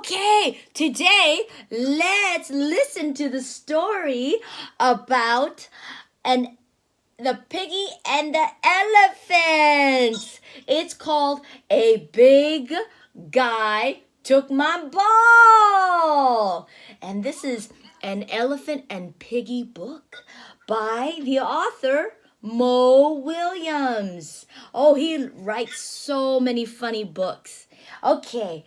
Okay, today let's listen to the story about the piggy and the elephants. It's called A Big Guy Took My Ball. And this is an elephant and piggy book by the author Willems. Oh, he writes so many funny books. Okay.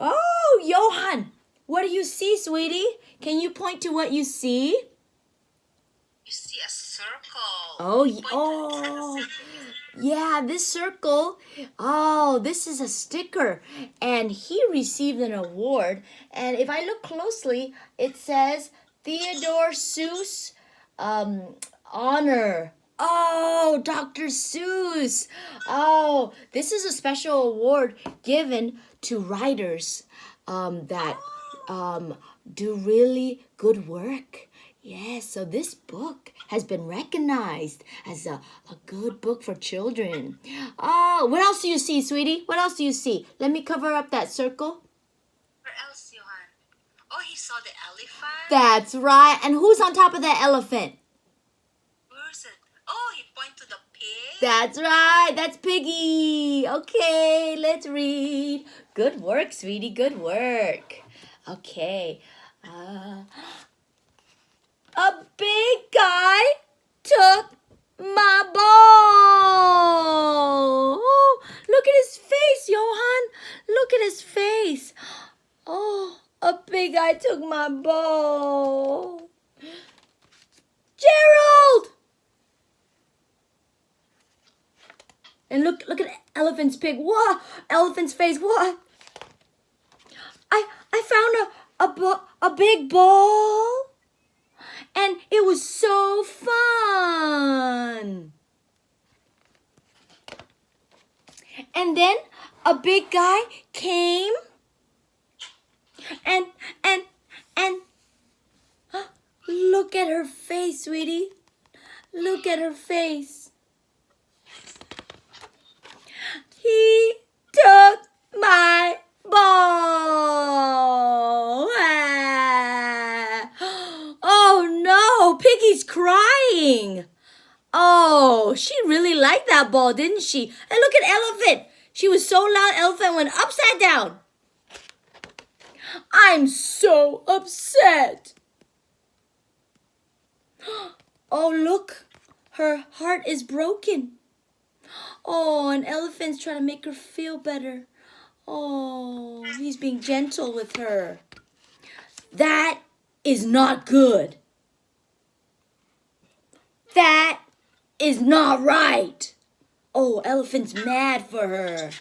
Oh, Johan, what do you see, sweetie? Can you point to what you see? You see a circle. Oh, yeah, this circle. Oh, this is a sticker. And he received an award. And if I look closely, it says Theodore Seuss honor. Oh, Dr. Seuss. Oh, this is a special award given to writers that do really good work. Yes, so this book has been recognized as a good book for children. Oh, what else do you see, sweetie? What else do you see? Let me cover up that circle. Where else, Johan? Oh, he saw the elephant. That's right. And who's on top of that elephant? Where's it? Oh, he pointed to the pig. That's right. That's Piggie. Okay, let's read. Good work, sweetie. Good work. Okay. A big guy took my ball. Oh, look at his face, Johan. Look at his face. Oh, a big guy took my ball. Gerald! And look at elephant's pig. What? Elephant's face. What? I found a big ball. And it was so fun. And then a big guy came and look at her face, sweetie. Look at her face. He took my ball. Oh no, Piggie's crying. Oh, she really liked that ball, didn't she? And look at Elephant. She was so loud, Elephant went upside down. I'm so upset. Oh, look, her heart is broken. Oh, and Elephant's trying to make her feel better. Oh, he's being gentle with her. That is not good. That is not right. Oh, Elephant's mad for her.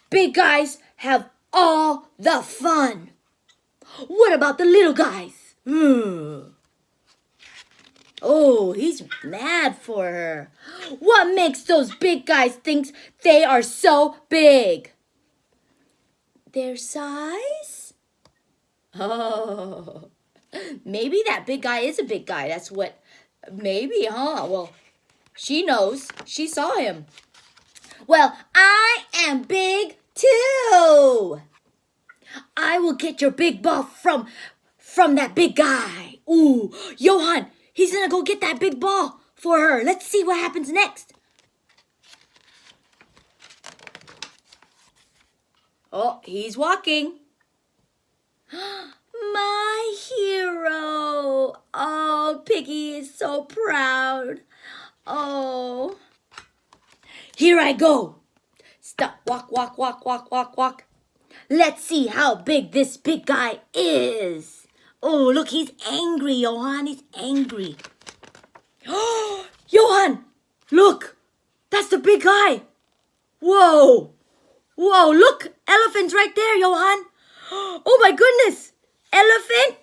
Big guys have all the fun. What about the little guys? Oh, he's mad for her. What makes those big guys think they are so big? Their size? Oh, maybe that big guy is a big guy. That's what, maybe, huh? Well, she knows. She saw him. Well, I am big too. I will get your big ball from that big guy. Ooh, Johan, he's gonna go get that big ball for her. Let's see what happens next. Oh, he's walking. My hero. Oh, Piggie is so proud. Oh. Here I go. Stop. Walk, walk, walk, walk, walk, walk. Let's see how big this big guy is. Oh, look, he's angry, Johan. He's angry. Oh, Johan, look. That's the big guy. Whoa. Whoa, look. Elephant's right there, Johan. Oh, my goodness. Elephant.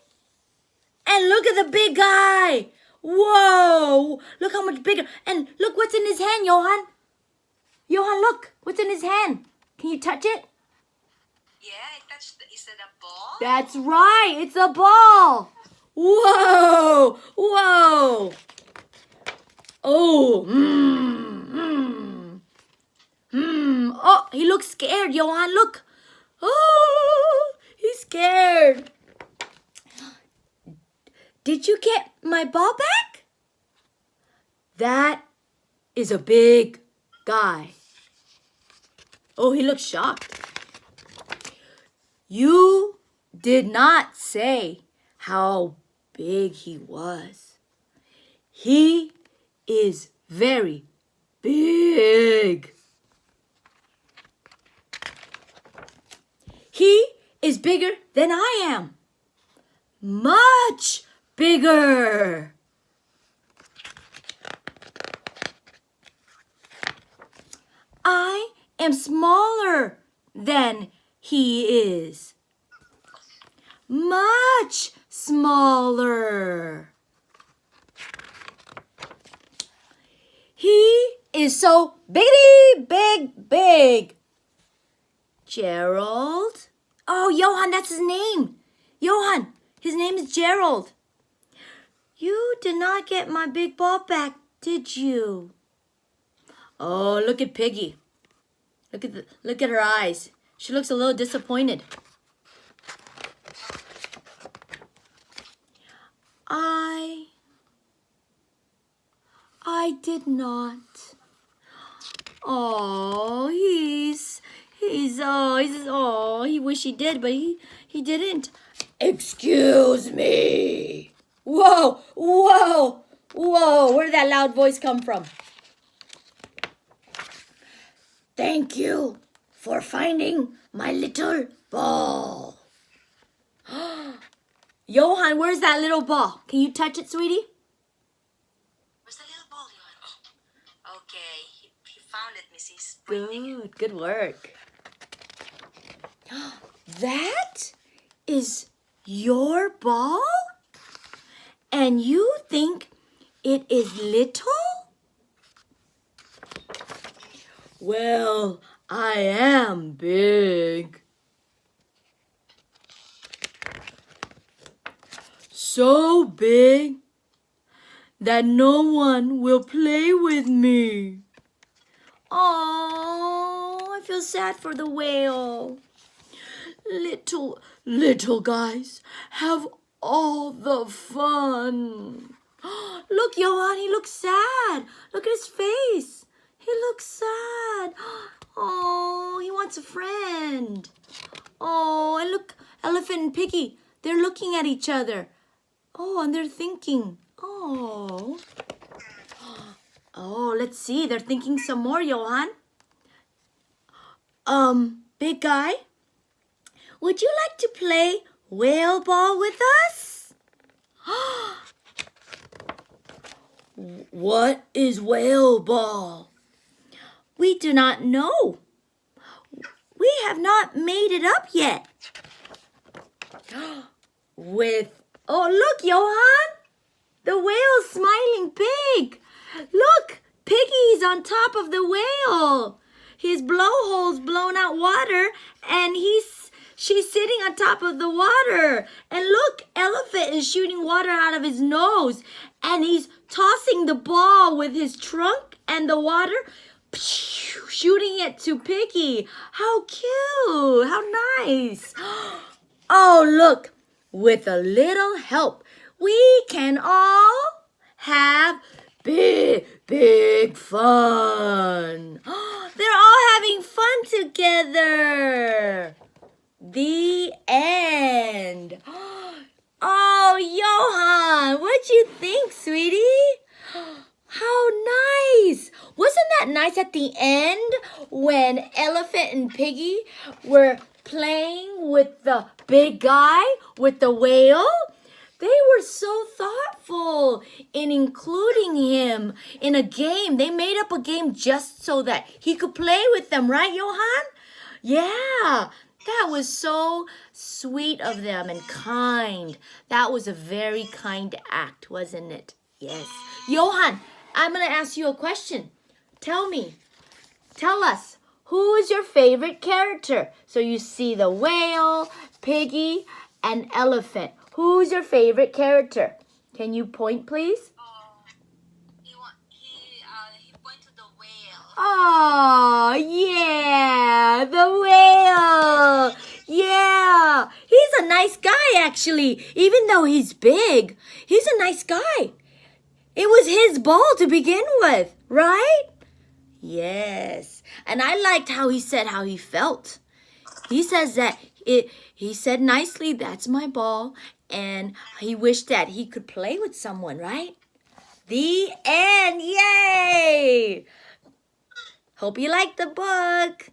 And look at the big guy. Whoa. Look how much bigger. And look what's in his hand, Johan. Johan, look. What's in his hand? Can you touch it? Yeah, I touched the, is it a ball? That's right. It's a ball. Whoa. Whoa. Oh. Oh, he looks scared, Johan. Look. Oh, he's scared. Did you get my ball back? That is a big guy. Oh, he looks shocked. You did not say how big he was. He is very big. He is bigger than I am. Much bigger. I am smaller than he is. Much smaller. He is so big. Gerald? Oh, Johan, that's his name. Johan, his name is Gerald. You did not get my big ball back, did you? Oh, look at Piggie. Look at her eyes. She looks a little disappointed. I did not. Oh, he wish he did, but he didn't. Excuse me. Whoa. Where did that loud voice come from? Thank you for finding my little ball. Johan, where's that little ball? Can you touch it, sweetie? Where's the little ball, Johan? Okay, he found it, Mrs. Good work. That is your ball? And you think it is little? Well, I am big. So big that no one will play with me. Oh, I feel sad for the whale. Little guys have all the fun. Look, Johan, he looks sad. Look at his face. He looks sad. Oh, he wants a friend. Oh, and look, Elephant and Piggie, they're looking at each other. Oh, and they're thinking. Oh, let's see. They're thinking some more, Johan. Big guy, would you like to play whale ball with us? What is whale ball? We do not know. We have not made it up yet. Oh, look, Johan. The whale's smiling big. Look, Piggie's on top of the whale. His blowhole's blown out water, and she's sitting on top of the water. And look, Elephant is shooting water out of his nose, and he's tossing the ball with his trunk and the water, shooting it to Piggie. How cute! How nice! Oh, look, with a little help, we can all have big fun. They're all having fun together. The end. Oh, Johan, what'd you think, sweetie? How nice. Wasn't that nice at the end when Elephant and Piggie were playing with the big guy, with the whale? They were so thoughtful in including him in a game. They made up a game just so that he could play with them, right, Johan? Yeah, that was so sweet of them and kind. That was a very kind act, wasn't it? Yes. Johan, I'm going to ask you a question. Tell us, who is your favorite character? So you see the whale, Piggie, and Elephant. Who's your favorite character? Can you point, please? He went to the whale. Oh, yeah, the whale. nice guy, actually. Even though he's big, he's a nice guy. It was his ball to begin with, right? Yes. And I liked how he said how he felt. He says that he said nicely, that's my ball. And he wished that he could play with someone, right? The end. Yay! Hope you liked the book.